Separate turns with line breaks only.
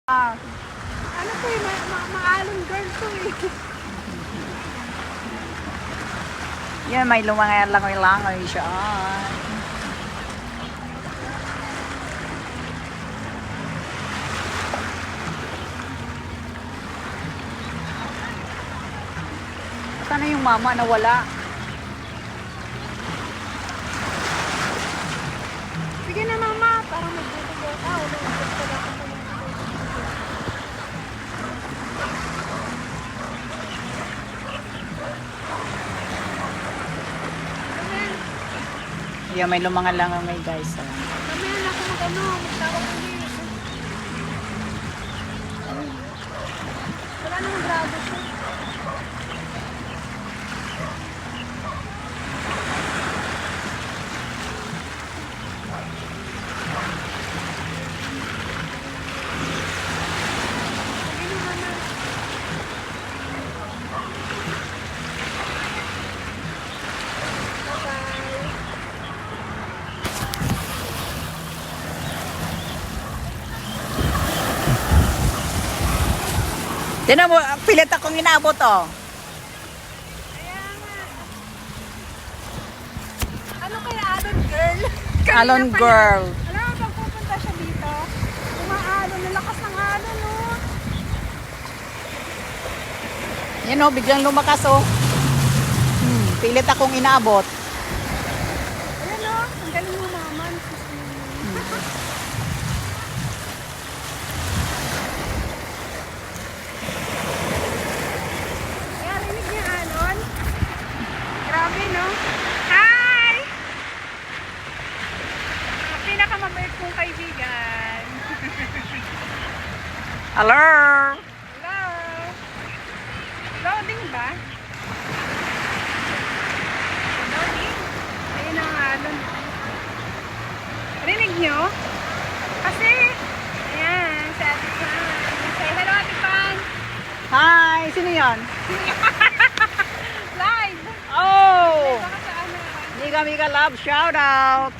Ano to eh, maalong girl to eh.
Yan, may lumangoy-langoy siya. Saan na yung mama na wala?
Sige na mama, parang magbubugo ka. Wala yung pagkala ka pa yung
Yan, may lumangoy guys.
mamaya na ako magtawag ulit. Wala namang grado siya. Sige na mama. Bye-bye.
Tinan mo, pilit akong inabot oh.
Kaya nga. Ano kaya alon girl? Kanina
Alon
pa
girl.
yan. Alam mo, pag pupunta siya dito, umaalon, nalakas ng alon, oh.
Yan oh, biglang lumakas oh. Pilit akong inabot.
Ayan, oh. Ang galing mo naman. Kaya rinig niya alon. Grabe, no? Hi! Ang pinakamabait kong kaibigan.
Hello?
Hello? Loading ba? Loading? Ayun ang alon. Rinig nyo? Kasi, ayan, si Ate Pan. Say hello, Ate Pan.
Hi, sino yan?
Live!
Oh!
Baka sa ano.
Mika Mika Love, shout out!